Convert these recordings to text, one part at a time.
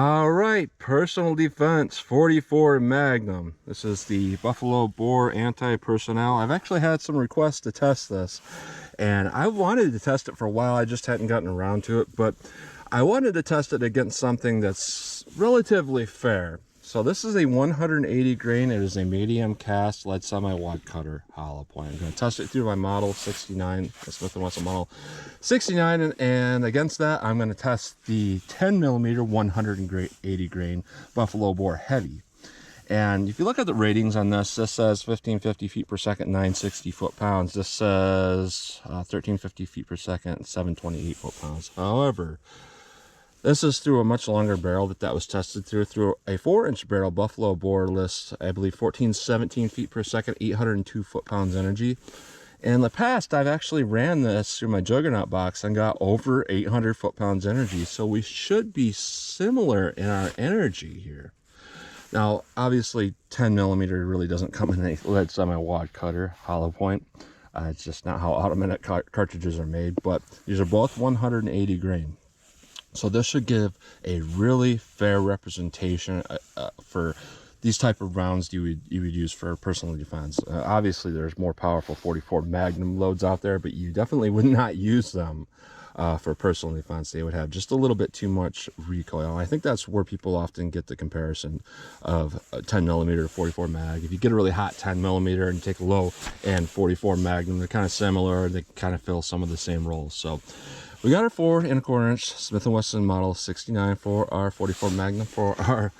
All right, personal defense 44 Magnum. This is the Buffalo Bore anti-personnel. I've actually had some requests to test this, and I wanted to test it for a while. I just hadn't gotten around to it, but I wanted to test it against something that's relatively fair. So this is a 180 grain. It is a medium cast lead semi-wad cutter hollow point. I'm going to test it through my model 69, the Smith & Wesson model 69, and against that I'm going to test the 10 millimeter 180 grain Buffalo Bore heavy. And if you look at the ratings on this, this says 1550 feet per second, 960 foot-pounds. This says 1350 feet per second, 728 foot-pounds. However, this is through a much longer barrel that was tested through a 4-inch barrel. Buffalo Bore lists, I believe, 1417 feet per second, 802 foot-pounds energy. In the past, I've actually ran this through my Juggernaut box and got over 800 foot-pounds energy. So we should be similar in our energy here. Now, obviously, 10 millimeter really doesn't come in a lead semi-wad cutter hollow point. It's just not how automatic cartridges are made. But these are both 180 grain. So this should give a really fair representation for these type of rounds you would use for personal defense. Obviously, there's more powerful 44 Magnum loads out there, but you definitely would not use them for personal defense. They would have just a little bit too much recoil. I think that's where people often get the comparison of a 10 millimeter to 44 mag. If you get a really hot 10 millimeter and take a low and 44 Magnum, they're kind of similar. They kind of fill some of the same roles. So we got our 4 1/4 inch Smith & Wesson model 69 for our 44 Magnum. For our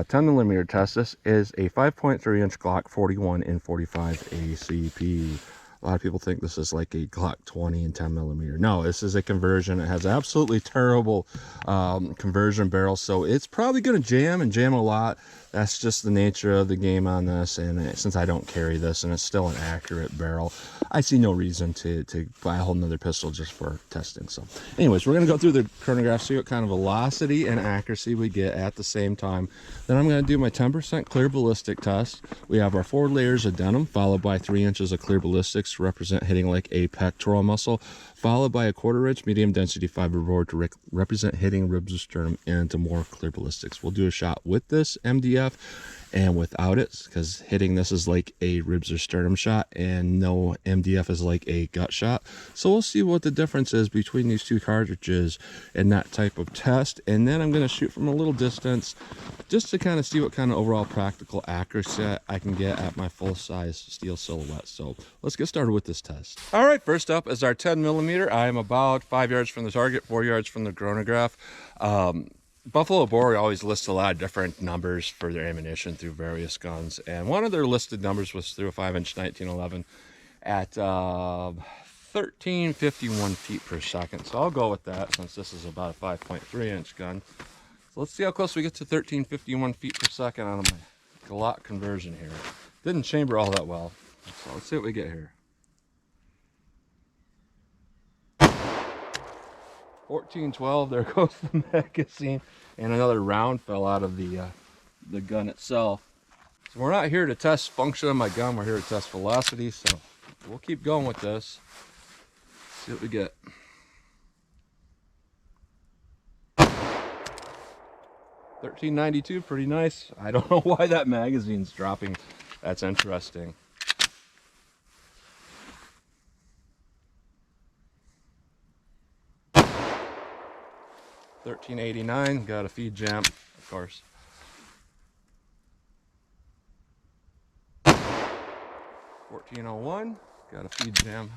10 millimeter test, this is a 5.3 inch Glock 41 in 45 ACP. A lot of people think this is like a Glock 20 and 10 millimeter. No, this is a conversion. It has absolutely terrible conversion barrel, so it's probably going to jam and jam a lot. That's just the nature of the game on this, and since I don't carry this and it's still an accurate barrel, I see no reason to buy a whole nother pistol just for testing. So anyways, we're going to go through the chronograph, see what kind of velocity and accuracy we get at the same time. Then I'm going to do my 10% clear ballistic test. We have our 4 layers of denim, followed by 3 inches of clear ballistics to represent hitting like a pectoral muscle, followed by a 1/4 inch medium density fiber board to represent hitting ribs or sternum, and to more clear ballistics. We'll do a shot with this MDF and without it, because hitting this is like a ribs or sternum shot and no MDF is like a gut shot. So we'll see what the difference is between these two cartridges in that type of test, and then I'm going to shoot from a little distance just to kind of see what kind of overall practical accuracy I can get at my full-size steel silhouette. So let's get started with this test. All right, first up is our 10 millimeter. I am about 5 yards from the target, 4 yards from the chronograph. Buffalo Bore always lists a lot of different numbers for their ammunition through various guns, and one of their listed numbers was through a 5-inch 1911 at 1351 feet per second. So I'll go with that since this is about a 5.3 inch gun. So let's see how close we get to 1351 feet per second on my Glock conversion here. Didn't chamber all that well, so let's see what we get here. 1412, there goes the magazine, and another round fell out of the gun itself. So we're not here to test function of my gun, we're here to test velocity, so we'll keep going with this. See what we get. 1392, pretty nice. I don't know why that magazine's dropping. That's interesting. 1389, got a feed jam, of course. 1401, got a feed jam.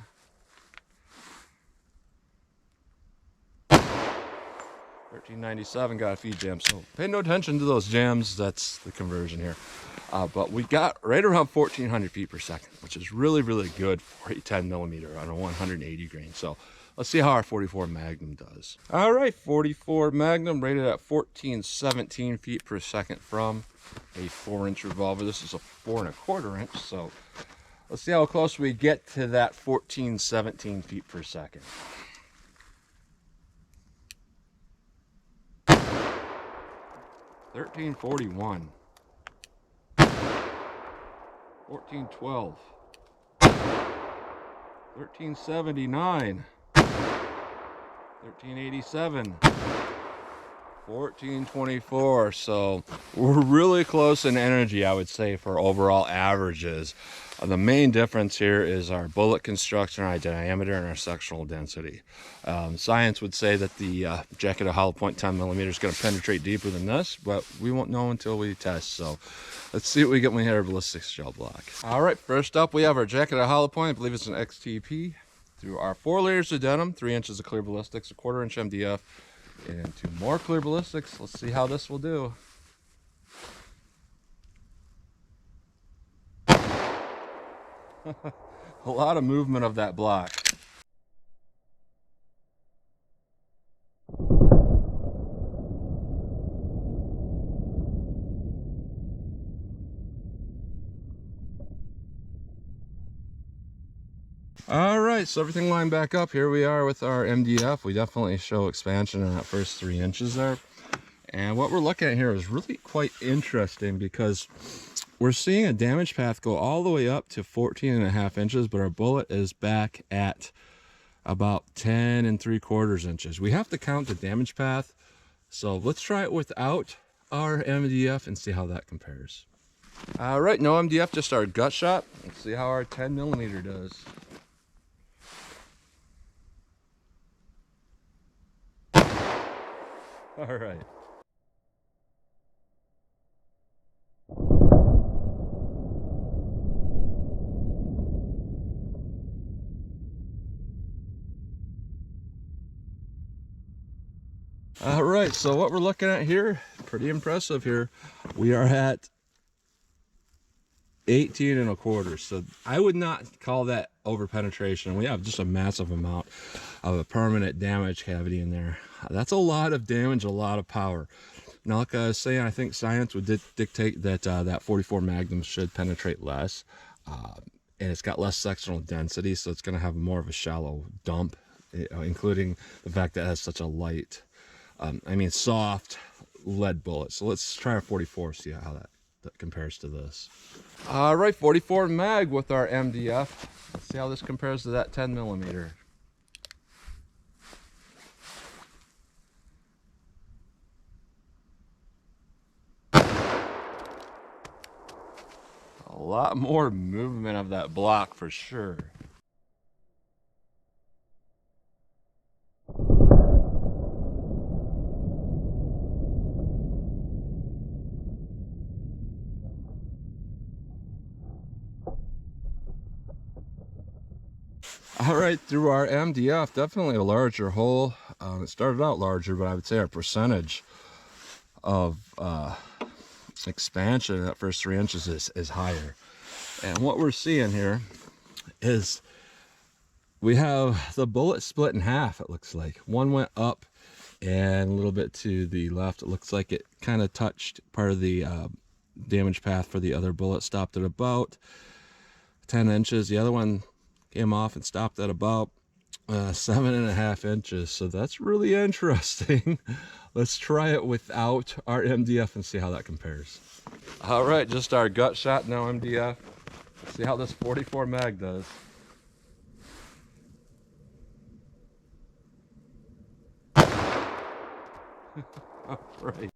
1397, got a feed jam. So pay no attention to those jams, that's the conversion here. But we got right around 1400 feet per second, which is really, really good for a 10 millimeter on a 180 grain. So let's see how our 44 Magnum does. All right, 44 Magnum rated at 1417 feet per second from a 4-inch revolver. This is a 4 1/4 inch, so let's see how close we get to that 1417 feet per second. 1341, 1412, 1379, 1387, 1424, so we're really close in energy, I would say, for overall averages. The main difference here is our bullet construction, our diameter, and our sectional density. Science would say that the jacketed hollow point 10mm is going to penetrate deeper than this, but we won't know until we test. So let's see what we get when we hit our ballistic shell block. All right, first up we have our jacketed hollow point. I believe it's an XTP. Through our 4 layers of denim, 3 inches of clear ballistics, a 1/4 inch MDF, and 2 more clear ballistics. Let's see how this will do. A lot of movement of that block. All right, so everything lined back up. Here we are with our MDF. We definitely show expansion in that first 3 inches there. And what we're looking at here is really quite interesting because we're seeing a damage path go all the way up to 14.5 inches, but our bullet is back at about 10 3/4 inches. We have to count the damage path. So let's try it without our MDF and see how that compares. All right, no MDF, just our gut shot. Let's see how our 10mm does. All right. All right, so what we're looking at here, pretty impressive here. We are at 18 1/4. So I would not call that over penetration. We have just a massive amount of a permanent damage cavity in there. That's a lot of damage, a lot of power. Now, like I was saying, I think science would dictate that that 44 Magnum should penetrate less, and it's got less sectional density, so it's going to have more of a shallow dump, including the fact that it has such a light, soft lead bullet. So let's try a 44, see how that compares to this. All right, 44 mag with our MDF. Let's see how this compares to that 10mm. A lot more movement of that block for sure. All right, through our MDF, definitely a larger hole. It started out larger, but I would say our percentage of expansion in that first 3 inches is higher. And what we're seeing here is we have the bullet split in half, it looks like. One went up and a little bit to the left. It looks like it kind of touched part of the damage path for the other bullet, stopped at about 10 inches. The other one came off and stopped at about 7.5 inches. So that's really interesting. Let's try it without our MDF and see how that compares. All right, just our gut shot, no MDF. Let's see how this 44 mag does. All right.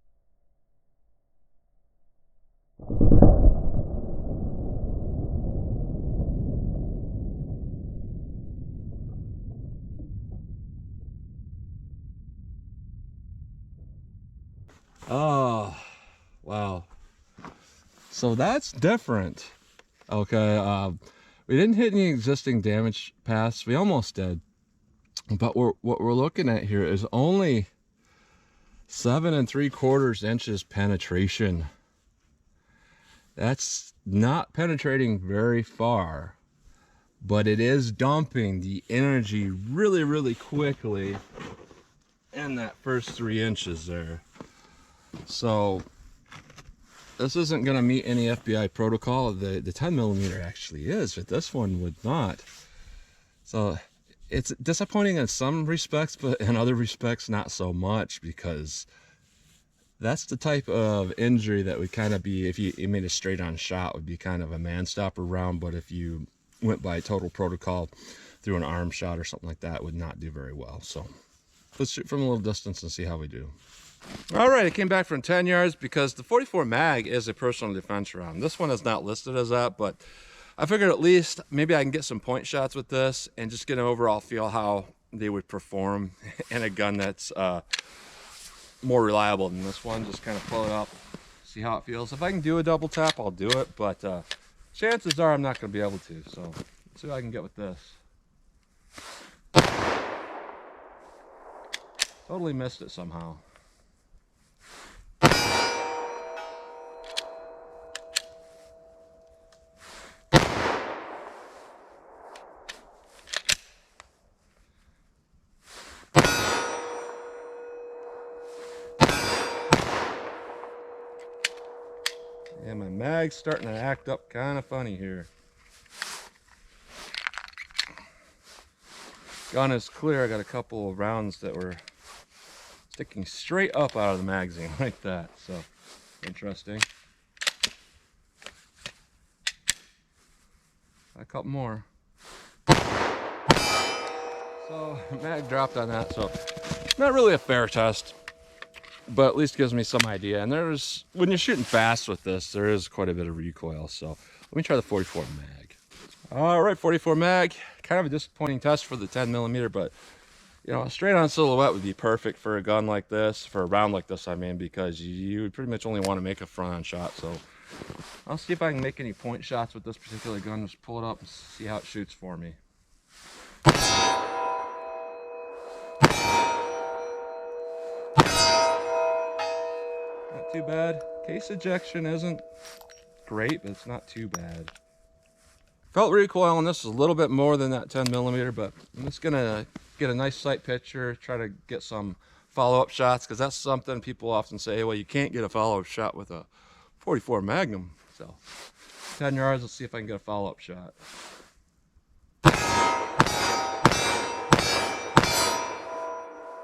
Oh, wow. So that's different. Okay, we didn't hit any existing damage paths. We almost did. But what we're looking at here is only 7 3/4 inches penetration. That's not penetrating very far, but it is dumping the energy really, really quickly in that first 3 inches there. So this isn't going to meet any FBI protocol. The 10mm actually is, but this one would not. So it's disappointing in some respects, but in other respects not so much, because that's the type of injury that would kind of be, if you made a straight on shot, would be kind of a man stopper round. But if you went by total protocol through an arm shot or something like that, it would not do very well. So let's shoot from a little distance and see how we do. All right, I came back from 10 yards because the 44 mag is a personal defense round. This one is not listed as that, but I figured at least maybe I can get some point shots with this and just get an overall feel how they would perform in a gun that's more reliable than this one. Just kind of pull it up, see how it feels. If I can do a double tap, I'll do it, but chances are I'm not going to be able to. So let's see what I can get with this. Totally missed it somehow. And my mag's starting to act up kind of funny here. Gun is clear. I got a couple of rounds that were sticking straight up out of the magazine like that. So interesting. A couple more. So mag dropped on that. So not really a fair test, but at least gives me some idea. And there's, when you're shooting fast with this, there is quite a bit of recoil. So let me try the 44 mag. All right, 44 mag. Kind of a disappointing test for the 10mm, but you know, straight on silhouette would be perfect for a gun like this, for a round like this, I mean, because you would pretty much only want to make a front on shot. So I'll see if I can make any point shots with this particular gun. Just pull it up and see how it shoots for me. Not too bad. Case ejection isn't great, but it's not too bad. Felt recoil on this is a little bit more than that 10mm, but I'm just gonna get a nice sight picture, try to get some follow-up shots, because that's something people often say, well, you can't get a follow-up shot with a 44 Magnum. So 10 yards, let's see if I can get a follow-up shot.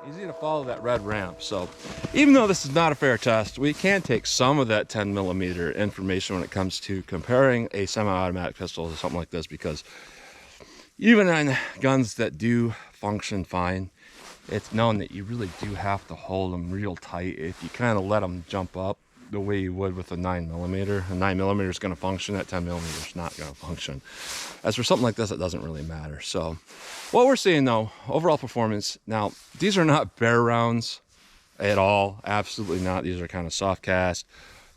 Easy to follow that red ramp. So even though this is not a fair test, we can take some of that 10mm information when it comes to comparing a semi-automatic pistol to something like this, because even on guns that do function fine, it's known that you really do have to hold them real tight. If you kind of let them jump up the way you would with a 9mm, a 9mm is going to function, that 10mm is not going to function. As for something like this, it doesn't really matter. So what we're seeing though, overall performance, now these are not bear rounds at all, absolutely not. These are kind of soft cast,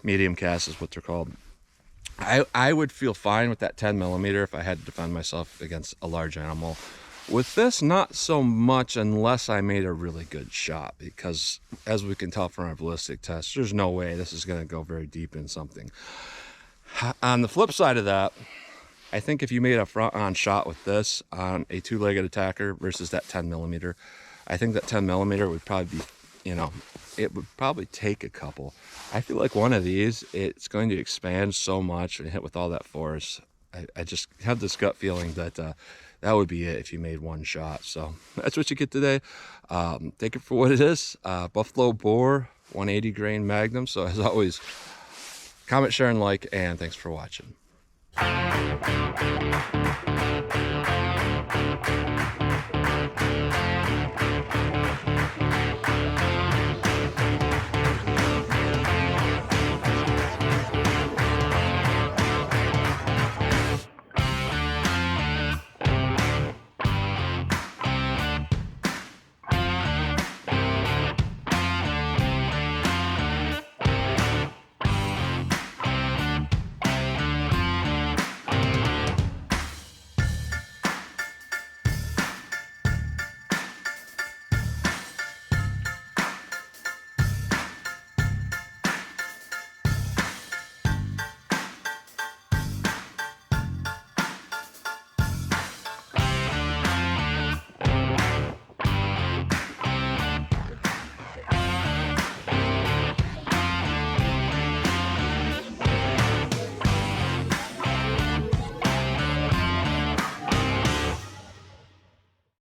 medium cast is what they're called. I would feel fine with that 10mm if I had to defend myself against a large animal. With this, not so much unless I made a really good shot, because as we can tell from our ballistic test, there's no way this is going to go very deep in something. On the flip side of that, I think if you made a front-on shot with this on a two-legged attacker versus that 10mm, I think that 10mm would probably be, you know, it would probably take a couple. I feel like one of these, it's going to expand so much and hit with all that force. I just have this gut feeling that that would be it if you made one shot. So that's what you get today. Take it for what it is. Buffalo Bore 180 grain Magnum. So as always, comment, share, and like, and thanks for watching.